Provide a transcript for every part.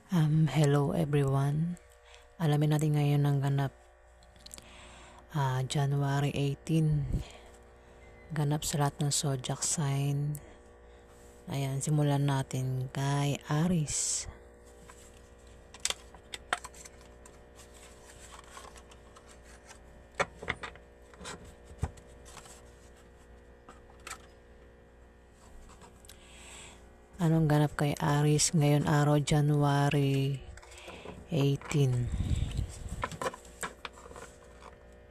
Hello everyone. Alamin natin ngayon ang ganap January 18. Ganap sa lahat ng zodiac sign. Ayan, simulan natin kay Aries. Anong ganap kay Aries ngayon araw January 18?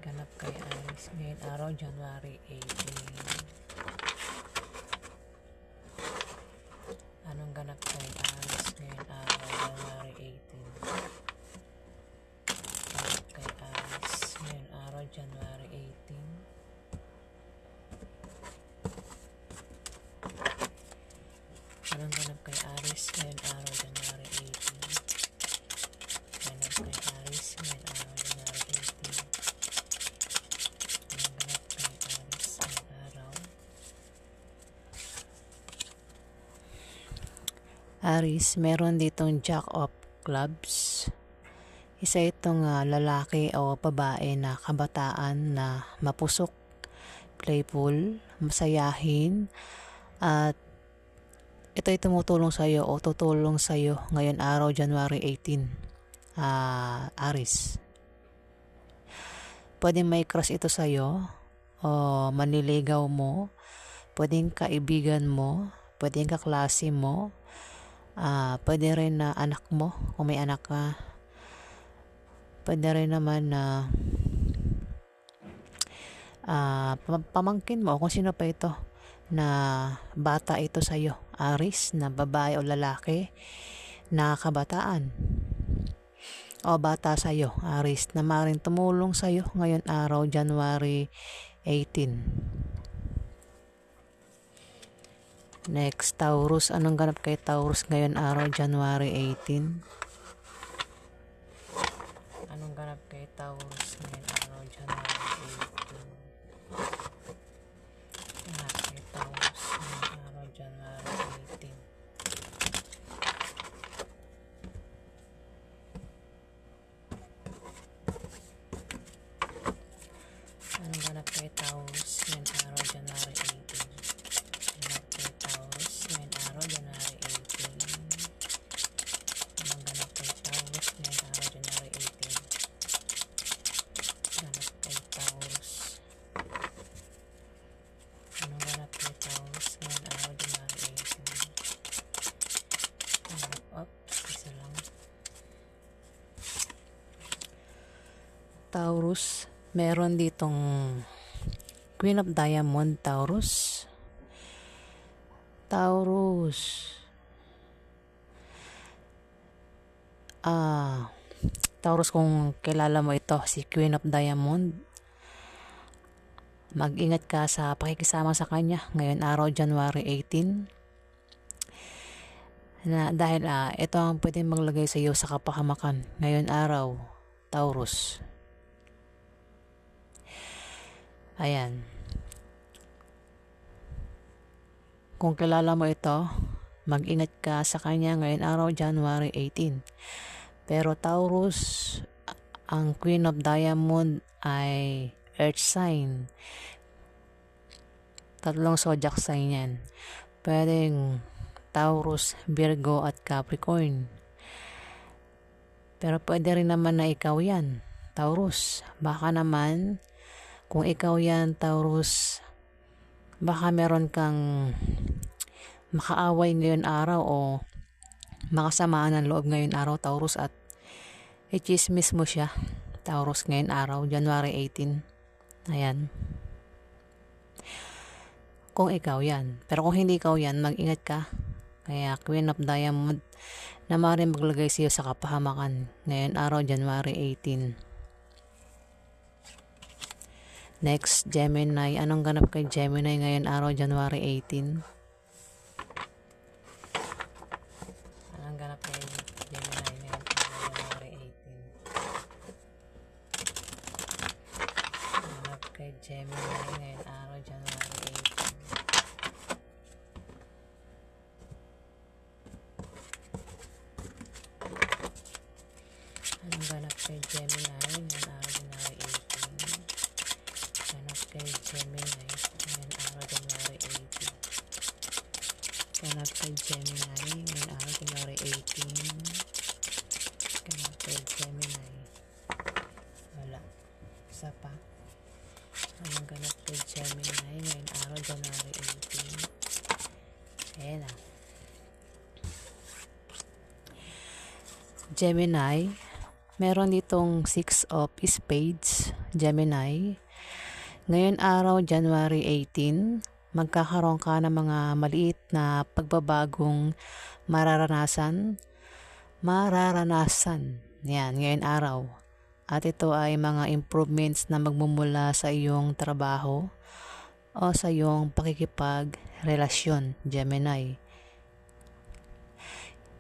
Ganap kay Aries ngayon araw January 18. Anong ganap kay Aries ngayon araw January 18? Ganap kay Aries ngayon araw January 18. Anong ganap kay Aries ngayon araw January 18? Ganap kay Aries ngayon araw January 18. Anong ganap kay Aries ngayon araw? Aries, meron ditong Jack of Clubs. Isa itong lalaki o babae na kabataan na mapusok, playful, masayahin, at ito ay tumutulong sa iyo o tutulong sa iyo ngayon araw January 18. Aries. Pwedeng may crush ito sa iyo o manliligaw mo, pwedeng kaibigan mo, pwedeng kaklase mo, pwede rin na anak mo kung may anak ka. Pwede rin naman na pamangkin mo o kung sino pa ito na bata ito sa iyo, Aries, na babae o lalaki na kabataan o bata sa iyo, Aries, na maaaring tumulong sa iyo ngayon araw January 18. Next, Taurus. Anong ganap kay Taurus ngayon araw January 18? Anong ganap kay Taurus ngayon araw January 18? Ganap kay Taurus ngayon araw January 18. Anong ganap kay Taurus ngayon araw January 18? Ganap kay Taurus ngayon araw January 18. Anong ganap kay Taurus ngayon araw January 18? Ganap kay Taurus. Anong ganap kay Taurus ngayon araw January 18? Ganap, isa lang. Taurus, meron ditong Queen of Diamond, Taurus. Taurus, kung kilala mo ito, si Queen of Diamond, mag-ingat ka sa pakikisama sa kanya ngayon araw January 18. Dahil ito ang pwedeng maglagay sa iyo sa kapahamakan ngayon araw, Taurus. Ayan. Kung kilala mo ito, mag-ingat ka sa kanya ngayon araw January 18. Pero Taurus, ang Queen of Diamond ay Earth sign. 3 zodiac sign yan. Pwedeng Taurus, Virgo at Capricorn. Pero pwede rin naman na ikaw yan, Taurus. Baka naman, kung ikaw yan, Taurus, baka meron kang makaaway ngayon araw o makasamaan ng loob ngayon araw, Taurus, at i-chismis mo siya, Taurus, ngayon araw January 18. Ayan, kung ikaw yan. Pero kung hindi ikaw yan, mag-ingat ka. Kaya Queen of Diamond na maaaring maglagay siya sa kapahamakan ngayon araw January 18. Next, Gemini. Anong ganap kay Gemini ngayon araw January 18? Anong ganap kay Gemini ngayon araw January 18? Ganap kay Gemini ngayon araw January 18. kay Gemini ngayong araw January 18. Ganap kay Gemini ngayong araw January 18. Ganap kay Gemini ngayong araw January 18. Ganap kay Gemini. Wala. Isa pa. Anong ganap kay Gemini ngayong araw January 18? Ayan na. Gemini, meron ditong 6 of Spades, Gemini. Ngayon araw, January 18, magkakaroon ka ng mga maliit na pagbabagong mararanasan. Yan, ngayon araw. At ito ay mga improvements na magmumula sa iyong trabaho o sa iyong pakikipagrelasyon, Gemini.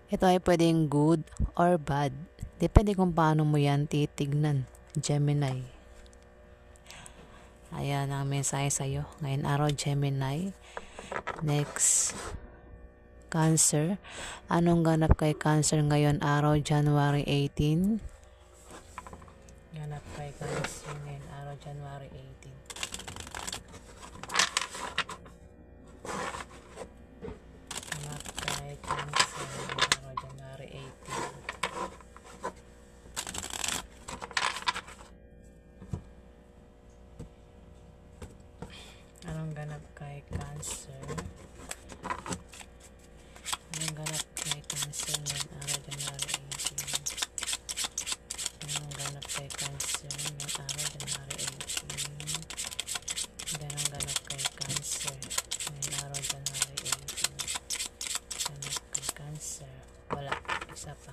Ito ay pwedeng good or bad. Depende kung paano mo yan titignan, Gemini. Ayan ang mensahe sa'yo. Ngayon araw, Gemini. Next, Cancer. Anong ganap kay Cancer ngayon araw, January 18? Ganap kay Cancer ngayon araw, January 18. Ganap kay Cancer ngayon araw, January 18. Anong ganap kay Cancer? Anong ganap kay Cancer ngayong araw, January 18? Anong ganap kay Cancer ngayong araw, January 18? Anong ganap kay Cancer ngayong araw, January 18? Ganap kay Cancer. Wala. Isa pa.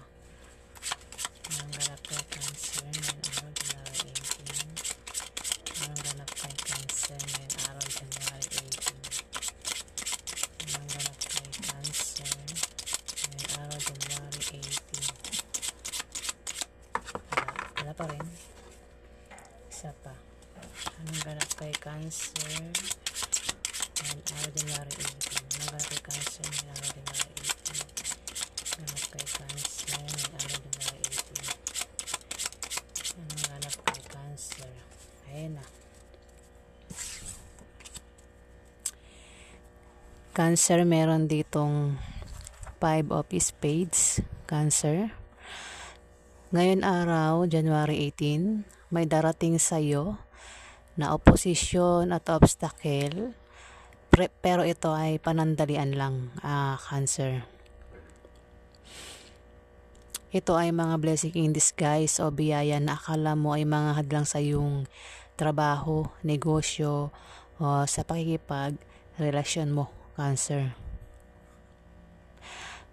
Anong ganap kay Cancer ngayong araw, January 18? Anong ganap kay Cancer ngayong araw, January 18? Anong ganap kay Cancer ngayong araw, January 18? Wala pa rin. Isa pa. Anong ganap kay Cancer ngayong araw, January 18? Anong ganap kay Cancer ngayong araw, January 18? Ganap kay Cancer ngayong araw, January 18? Anong ganap kay Cancer? Ayan na. Cancer, meron ditong 5 of Spades, Cancer. Ngayon araw, January 18, may darating sa'yo na opposition at obstacle, pero ito ay panandalian lang, Cancer. Ito ay mga blessing in disguise o biyaya na akala mo ay mga hadlang sa iyong trabaho, negosyo, o sa pakikipagrelasyon mo, Cancer.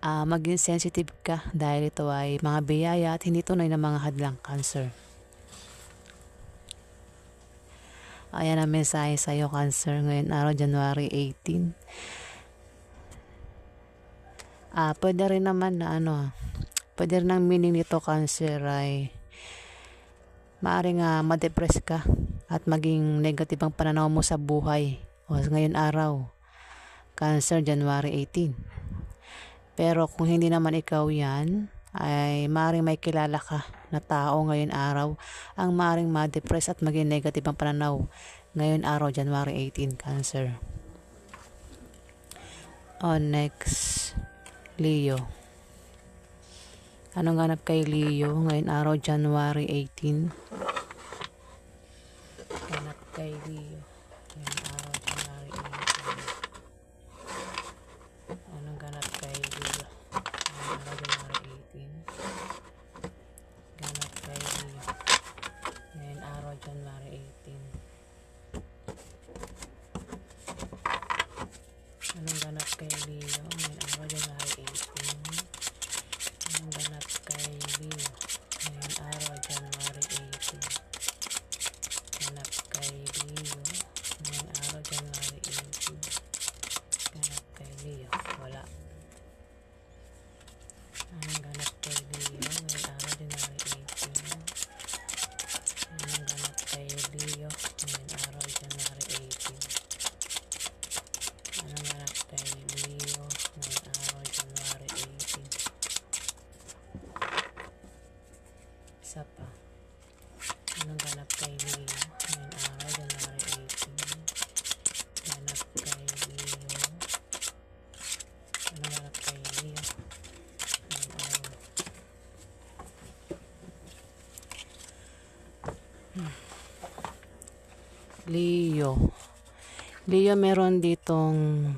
Maging sensitive ka dahil ito ay mga biyaya at hindi tunay na mga hadlang, Cancer. Ayan ang mensahe sa iyo, Cancer, ngayon araw, January 18. Pwede rin naman na pwede rin ang meaning nito, Cancer, ay maaaring ma-depress ka at maging negative ang pananaw mo sa buhay o ngayon araw, Cancer, January 18. Pero kung hindi naman ikaw yan, ay maaaring may kilala ka na tao ngayon araw ang maaaring ma-depress at maging negative ang pananaw ngayon araw, January 18, Cancer. Next, Leo. Anong ganap kay Leo ngayon araw, January 18? Ganap kay Leo ngayon araw, January 18. Anong ganap kay Leo ngayon araw, January 18? Ganap kay Leo ngayon araw, January 18. Anong ganap kay Leo ngayon araw, January 18? Anong ganap kay Leo ngayong araw, January 18? Ganap kay Leo ngayong araw, January 18. Ganap kay Leo. Wala. Anong ganap kay Leo ngayong araw, January 18? Anong ganap kay Leo ngayong araw, January 18? Anong ganap kay Leo ngayong araw, January 18? Isa pa. Leo. Leo, meron ditong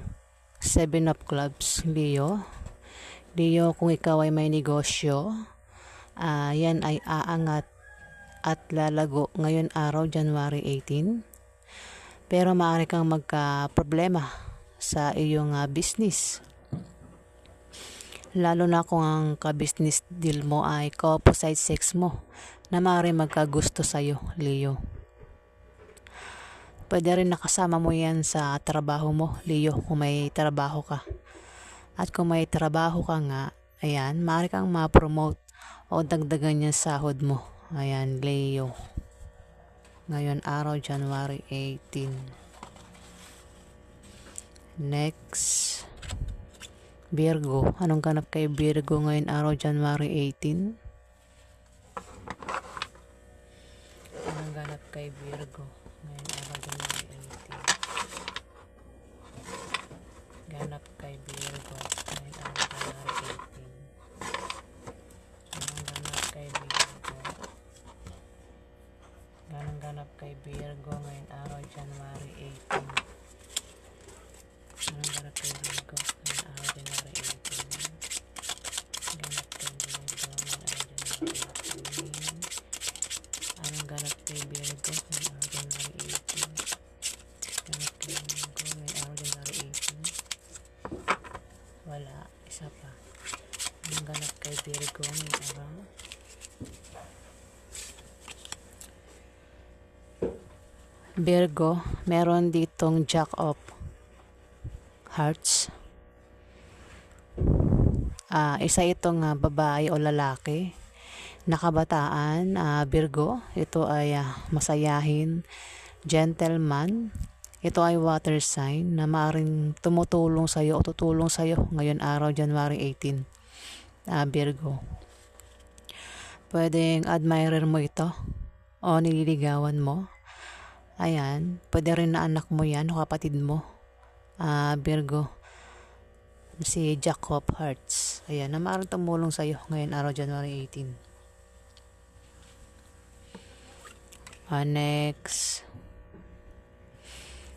7 of clubs. Leo, kung ikaw ay may negosyo, yan ay aangat at lalago ngayon araw, January 18. Pero maaari kang magka-problema sa iyong business. Lalo na kung ang ka-business deal mo ay co-opposite sex mo na maaari magkagusto sa'yo, Leo. Pwede rin nakasama mo yan sa trabaho mo, Leo, kung may trabaho ka. At kung may trabaho ka nga, ayan, maaari kang ma-promote o dagdagan yung sahod mo. Ayan, Leo. Ngayon araw, January 18. Next, Virgo. Anong ganap kay Virgo ngayon araw, January 18? Anong ganap kay Virgo ngayon araw, January 18? Ganap kay Virgo ngayon araw, January 18. Anong ganap kay Virgo? Ganap kay Virgo ngayon araw, January 18. Anong ganap kay Virgo ngayon araw, January 18? Ganap kay Virgo ngayon araw, January 18. Anong ganap kay Virgo ngayon araw, January 18? Ganap kay Virgo ngayon araw, January 18. Wala, isa pa. Anong ganap kay Virgo ngayon araw? Virgo, meron ditong Jack of Hearts. Isa itong babae o lalaki na kabataan, Virgo. Ito ay masayahin, gentleman. Ito ay water sign na maaaring tumutulong sa'yo o tutulong sa'yo ngayon araw, January 18. Virgo. Pwedeng admirer mo ito o nililigawan mo. Ayan, pwede rin na anak mo yan o kapatid mo, Virgo, si Jack of Hearts. Ayan, na maaaring tumulong sa'yo ngayon araw, January 18. Next,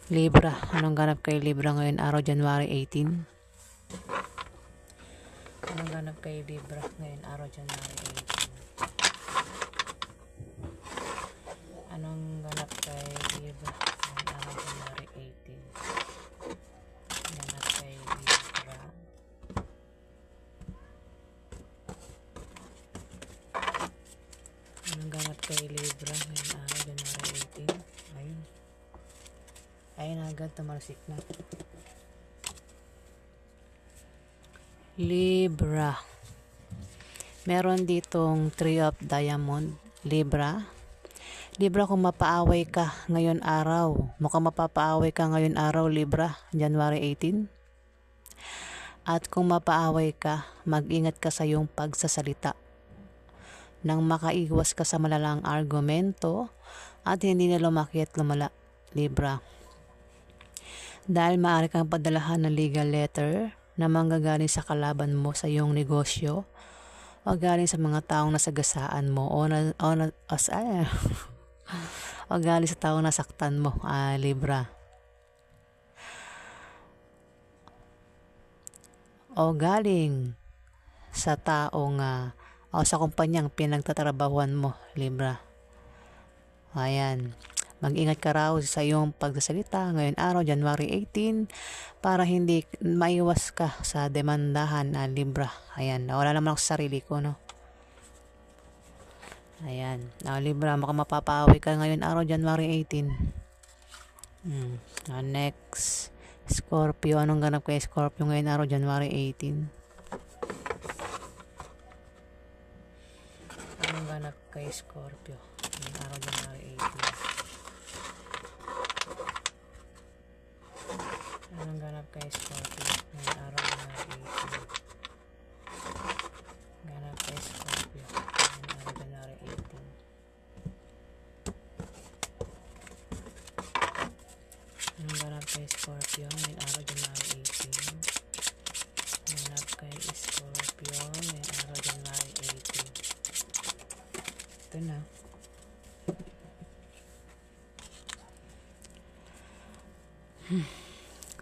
Libra. Anong ganap kay Libra ngayon araw, January 18? Anong ganap kay Libra ngayon araw, January 18? Anong ganap kay Libra ngayon araw, January 18? Ganap kay Libra. Anong ganap kay Libra ngayon araw, January 18? Ayun. Ayun agad, tumalsik na. Libra. Meron ditong 3 of Diamond, Libra. Libra, kung mapaaway ka ngayon araw, mukhang mapapaaway ka ngayon araw, Libra, January 18. At kung mapaaway ka, mag-ingat ka sa iyong pagsasalita nang makaiwas ka sa malalang argumento at hindi na lumaki at lumala, Libra. Dahil maaari kang padalahan ng legal letter na manggagaling sa kalaban mo sa iyong negosyo o galing sa mga taong nasagasaan mo o galing sa taong nasaktan mo, Libra. O galing sa taong o sa kumpanyang pinagtatrabahuan mo, Libra. Ayan. Mag-ingat ka raw sa iyong pagsasalita ngayon araw, January 18, para hindi maiwas ka sa demandahan, Libra. Ayan. Wala naman ako sa sarili ko, no? Ayan. Libra, mapapaaway ka ngayon araw, January 18. Next, Scorpio. Anong ganap kay Scorpio ngayon araw, January 18? Anong ganap kay Scorpio ngayon araw, January 18? Anong ganap kay Scorpio ngayon araw, January 18? Ganap kay Scorpio ngayon araw, January 18. Anong ganap kay Scorpio ngayon araw, January 18? Ganap kay Scorpio ngayon araw, January 18. Ito na.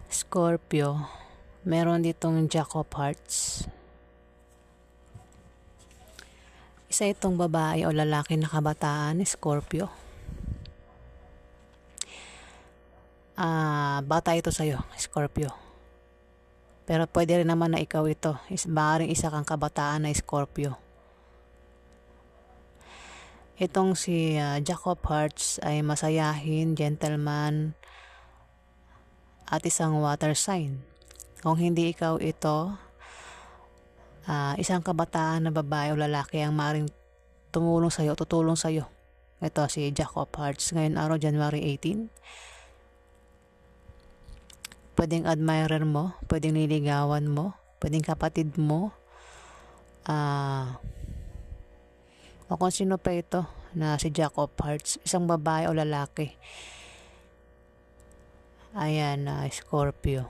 Scorpio, meron ditong Jack of Hearts. Isa itong babae o lalaki na kabataan, Scorpio. Bata ito sa'yo, Scorpio. Pero pwede rin naman na ikaw ito. Maaaring isa kang kabataan na Scorpio. Itong si Jack of Hearts ay masayahin, gentleman, at isang water sign. Kung hindi ikaw ito, isang kabataan na babae o lalaki ang maaaring tutulong sa'yo. Ito si Jack of Hearts. Ngayon araw, January 18. Pwedeng admirer mo, pwedeng niligawan mo, pwedeng kapatid mo, o kung sino pa ito na si Jack of Hearts, isang babae o lalaki. Ayan, Scorpio.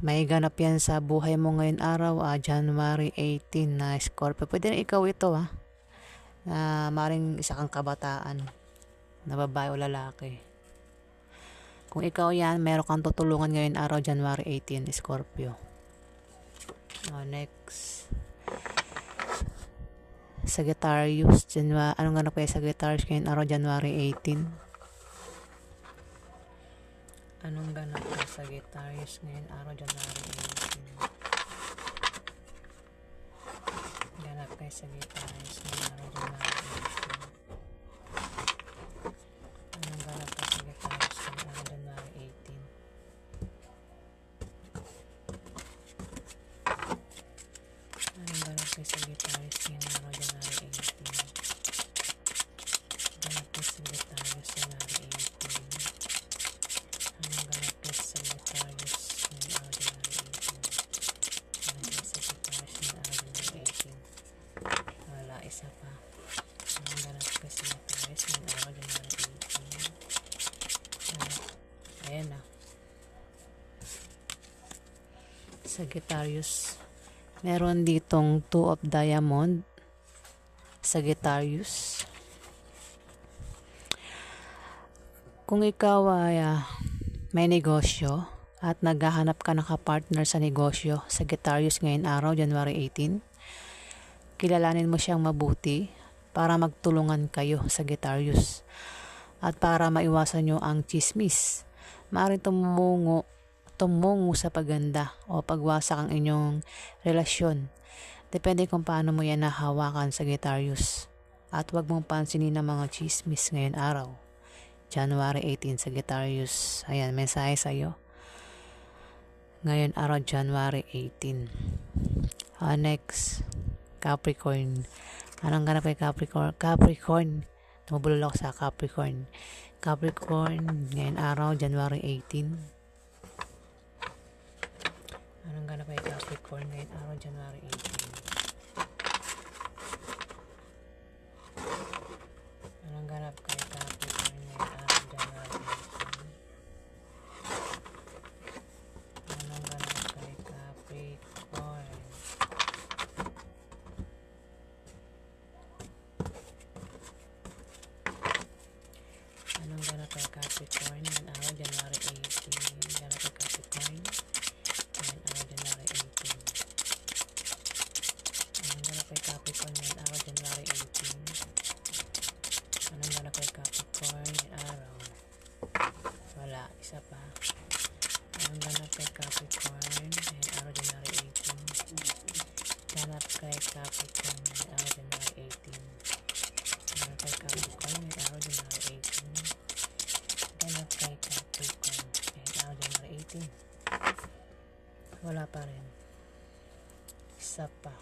May ganap yan sa buhay mo ngayon araw, January 18 na Scorpio. Pwede na ikaw ito, maring isa kang kabataan na babae o lalaki. Kung ikaw yan, meron kang tutulungan ngayon araw, January 18, Scorpio. Next, Sagittarius. Anong ganap kay Sagittarius ngayon araw, January 18? Anong ganap kay Sagittarius ngayon araw, January 18? Ganap kay Sagittarius ngayon araw, January 18. Anong ganap kay Sagittarius ngayon araw, January 18? Anong ganap kay Sagittarius ngayon araw, January 18? Ganap kay Sagittarius January 18. Anong ganap kay Sagittarius ngayon araw, January 18? Ganap kay Sagittarius ngayon araw, January 18. Wala, isa pa. Anong ganap kay Sagittarius ngayon araw, January 18? Ayan na. Sagittarius. Meron ditong 2 of Diamond. Sagittarius. Kung ikaw ay may negosyo at naghahanap ka ng kapartner sa negosyo, Sagittarius ngayon araw, January 18, kilalanin mo siyang mabuti para magtulungan kayo, Sagittarius. At para maiwasan nyo ang chismis, maaaring tumungo sa paganda o pagwasak ang inyong relasyon. Depende kung paano mo yan nahawakan, Sagittarius. At huwag mong pansinin ang mga chismis ngayon araw, January 18, Sagittarius. Ayan, mensahe sa'yo ngayon araw, January 18. Next, Capricorn. Anong ganap kay Capricorn? Tumubulol ako sa Capricorn. Capricorn, ngayon araw, January 18. Anong ganap kay Capricorn ngayon araw, January 18? Anong ganap kay Capricorn ngayon araw, January 18? Anong ganap kay Capricorn? Anong ganap kay Capricorn ngayon araw, January 18? Ganap kay Capricorn ngayon araw, January 18. Anong ganap kay Capricorn ngayon araw, January 18? Anong ganap kay Capricorn ngayon araw? Wala, isa pa. Anong ganap kay Capricorn ngayon araw, January 18? Ganap kay Capricorn ngayon araw, January 18. Ganap kay Capricorn ngayon araw, January 18. Ganap kay Capricorn ngayon araw, January 18. Wala pa rin. Isa pa.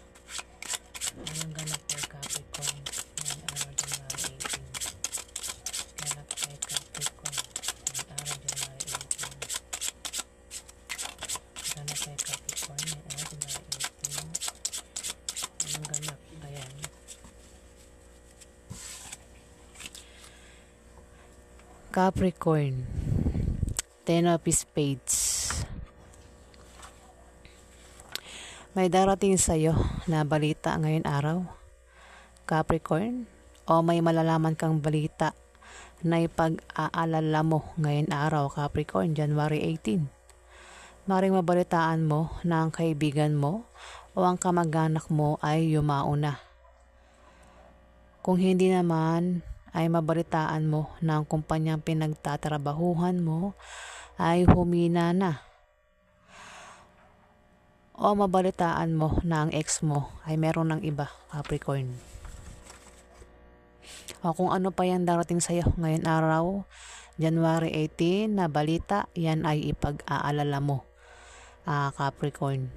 Anong ganap kay Capricorn ngayon araw, January 18? Ganap kay Capricorn ngayon araw, January 18. Ganap kay Capricorn ngayon araw, January 18. Anong ganap? Ayan. Capricorn, 10 of Spades. May darating sa'yo na balita ngayon araw, Capricorn, o may malalaman kang balita na ipag-aalala mo ngayon araw, Capricorn, January 18. Maring mabalitaan mo na ang kaibigan mo o ang kamag-anak mo ay yumao na. Kung hindi naman, ay mabalitaan mo na ang kumpanyang pinagtatrabahuhan mo ay humina na. O mabalitaan mo na ang ex mo ay meron ng iba, Capricorn. O kung ano pa yan darating sa'yo ngayon araw, January 18 na balita, yan ay ipag-aalala mo, Capricorn.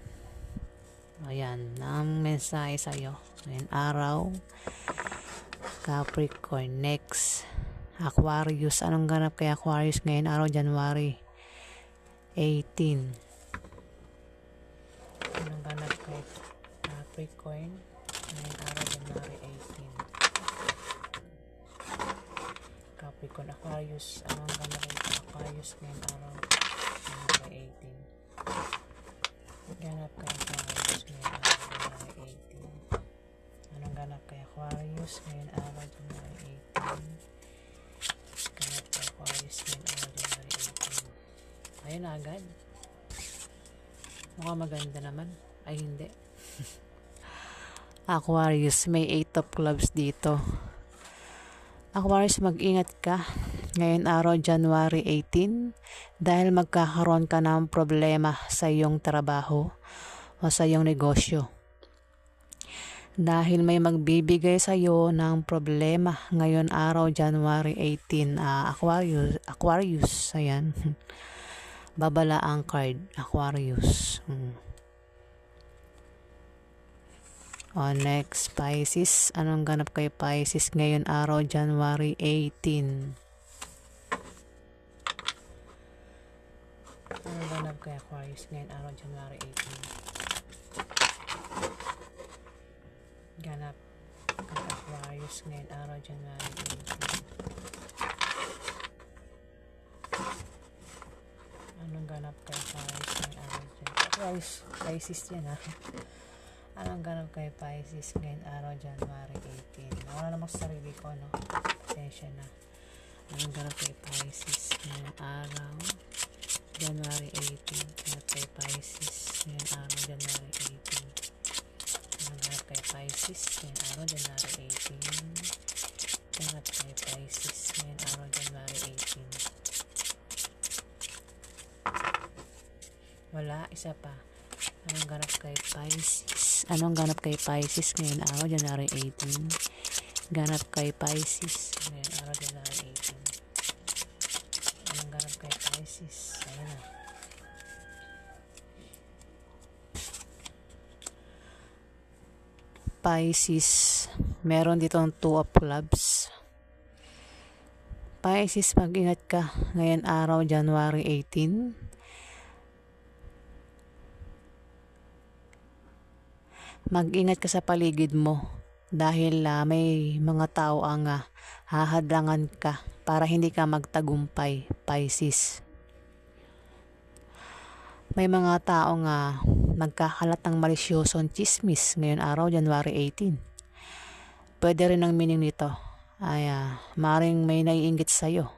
Ayan, ang mensahe sa'yo ngayon araw, Capricorn. Next, Aquarius. Anong ganap kay Aquarius ngayon araw, January 18? Anong ganap kay Capricorn ngayon araw, January 18? Capricorn, Aquarius. Anong ganap kay Aquarius ngayon araw, January 18? Ganap kay Aquarius ngayon araw, January 18. Anong ganap kay Aquarius ngayon araw, January 18? Ganap kay Aquarius ngayon araw, January 18. Ayun na agad. Mukhang maganda naman. Ay, hindi. Aquarius, may 8 of clubs dito. Aquarius, mag-ingat ka ngayon araw, January 18, dahil magkakaroon ka ng problema sa iyong trabaho o sa iyong negosyo. Dahil may magbibigay sa iyo ng problema ngayon araw, January 18, Aquarius, ayan. Babala ang card, Aquarius. O next, Pisces. Anong ganap kay Pisces ngayon araw, January 18? Anong ganap kay Aquarius ngayon araw, January 18? Ganap kay Aquarius ngayon araw, January 18. Anong ganap kay Aquarius ngayon araw, Aquarius, Pisces yan ha. Anong ganap kay Pisces ngayon araw, January 18? Nawala naman sa sarili ko, no? Pasensya na. Anong ganap kay Pisces ngayon araw, January 18? Ganap kay Pisces ngayon araw, January 18. Anong ganap kay Pisces ngayon araw, January 18? Ganap kay Pisces ngayon araw, January 18. Wala, isa pa. Anong ganap kay Pisces? Anong ganap kay Pisces ngayon araw, January 18? Ganap kay Pisces ngayon araw, January 18. Anong ganap kay Pisces? Ayan na. Pisces, meron dito ang 2 of clubs. Pisces, mag-ingat ka ngayon araw, January 18. Mag-ingat ka sa paligid mo dahil may mga tao ang hahadlangan ka para hindi ka magtagumpay, Pisces. May mga tao nga nagkakalat ng malisyosong chismis ngayon araw, January 18. Pwede rin ang meaning nito ay maring may naiinggit sa'yo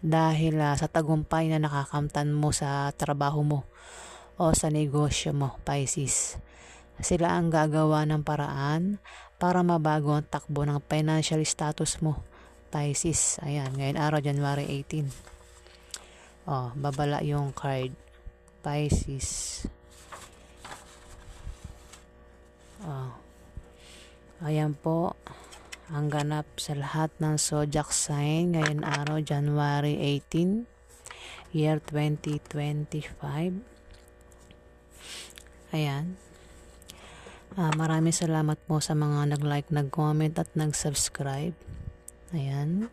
dahil sa tagumpay na nakakamtan mo sa trabaho mo o sa negosyo mo, Pisces. Sila ang gagawa ng paraan para mabago ang takbo ng financial status mo, Pisces. Ayan, ngayon araw, January 18. Babala yung card, Pisces. Ayan po ang ganap sa lahat ng zodiac sign ngayon araw, January 18, year 2025. Ayan. Maraming salamat po sa mga nag-like, nag-comment at nag-subscribe. Ayan.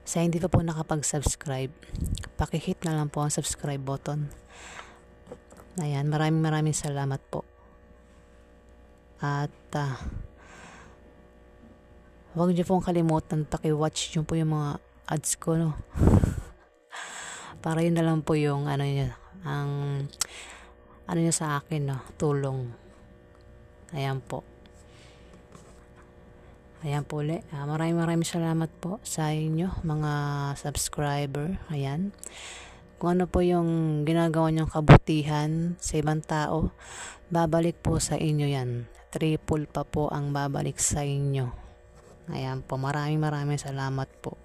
Sa hindi pa po nakapag-subscribe, pakihit na lang po ang subscribe button. Ayan. Maraming salamat po. At huwag niyo pong kalimutan paki-watch niyo po yung mga ads ko, no? Para yun na lang po yung ang ano niyo sa akin, no, tulong. Ayan po. Ayan po ulit. Maraming salamat po sa inyo mga subscriber. Ayan. Kung ano po yung ginagawa nyong kabutihan sa ibang tao, babalik po sa inyo yan. Triple pa po ang babalik sa inyo. Ayan po. Maraming salamat po.